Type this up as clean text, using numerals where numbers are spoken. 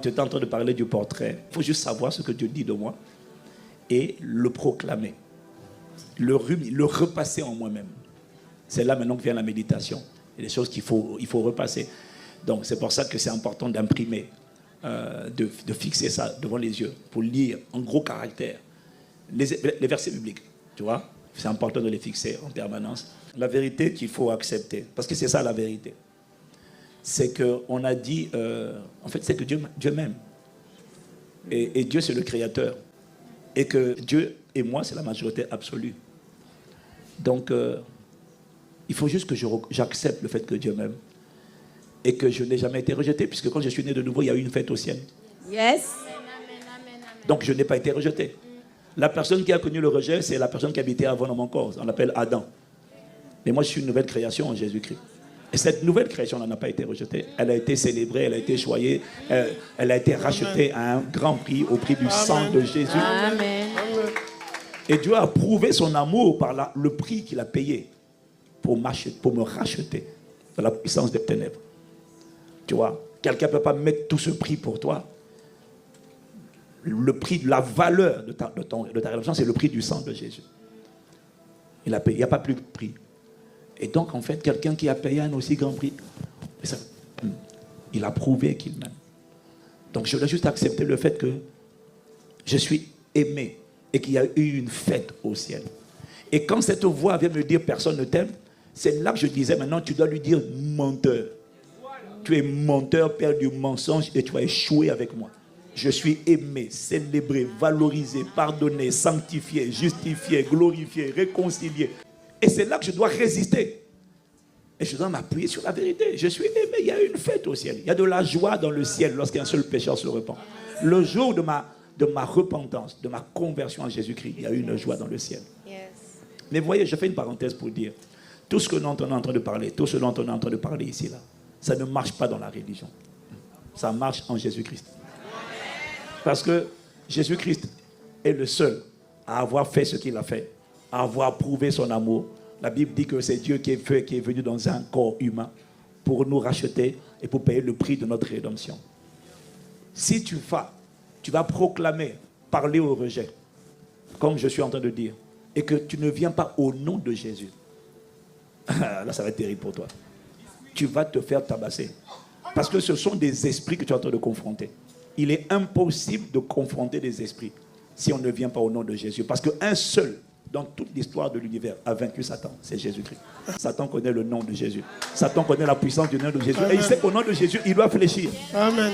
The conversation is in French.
Tu es en train de parler du portrait. Il faut juste savoir ce que Dieu dit de moi et le proclamer. Le repasser en moi-même. C'est là maintenant que vient la méditation. Il y a des choses qu'il faut repasser. Donc c'est pour ça que c'est important d'imprimer, de fixer ça devant les yeux pour lire en gros caractère les versets bibliques. Tu vois, c'est important de les fixer en permanence. La vérité qu'il faut accepter, parce que c'est ça la vérité. C'est qu'on a dit, en fait, c'est que Dieu m'aime. Et Dieu, c'est le Créateur. Et que Dieu et moi, c'est la majorité absolue. Donc, il faut juste que j'accepte le fait que Dieu m'aime. Et que je n'ai jamais été rejeté, puisque quand je suis né de nouveau, il y a eu une fête au ciel. Yes. Donc, je n'ai pas été rejeté. La personne qui a connu le rejet, c'est la personne qui habitait avant dans mon corps. On l'appelle Adam. Mais moi, je suis une nouvelle création en Jésus-Christ. Et cette nouvelle création n'a pas été rejetée. Elle a été célébrée, elle a été choyée, elle a été rachetée à un grand prix, au prix du sang de Jésus. Amen. Et Dieu a prouvé son amour par le prix qu'il a payé pour me racheter de la puissance des ténèbres. Tu vois, quelqu'un ne peut pas mettre tout ce prix pour toi. Le prix, la valeur de ta rédemption, c'est le prix du sang de Jésus. Il a payé, il n'y a pas plus de prix. Et donc, en fait, quelqu'un qui a payé un aussi grand prix, il a prouvé qu'il m'aime. Donc, je dois juste accepter le fait que je suis aimé et qu'il y a eu une fête au ciel. Et quand cette voix vient me dire personne ne t'aime, c'est là que je disais maintenant, tu dois lui dire menteur. Tu es menteur, père du mensonge, et tu as échoué avec moi. Je suis aimé, célébré, valorisé, pardonné, sanctifié, justifié, glorifié, réconcilié. Et c'est là que je dois résister. Et je dois m'appuyer sur la vérité. Je suis aimé, il y a une fête au ciel. Il y a de la joie dans le ciel lorsqu'un seul pécheur se repent. Le jour de ma repentance, de ma conversion à Jésus-Christ, il y a eu une joie dans le ciel. Yes. Mais voyez, je fais une parenthèse pour dire, tout ce que nous sommes en train de parler, tout ce dont on est en train de parler ici, là, ça ne marche pas dans la religion. Ça marche en Jésus-Christ. Parce que Jésus-Christ est le seul à avoir fait ce qu'il a fait, à avoir prouvé son amour. La Bible dit que c'est Dieu qui est venu dans un corps humain pour nous racheter et pour payer le prix de notre rédemption. Si tu vas proclamer, parler au rejet, comme je suis en train de dire, et que tu ne viens pas au nom de Jésus, là ça va être terrible pour toi. Tu vas te faire tabasser. Parce que ce sont des esprits que tu es en train de confronter. Il est impossible de confronter des esprits si on ne vient pas au nom de Jésus. Parce qu'un seul, dans toute l'histoire de l'univers, a vaincu Satan. C'est Jésus-Christ. Satan connaît le nom de Jésus. Satan connaît la puissance du nom de Jésus. Amen. Et il sait qu'au nom de Jésus, il doit fléchir. Amen.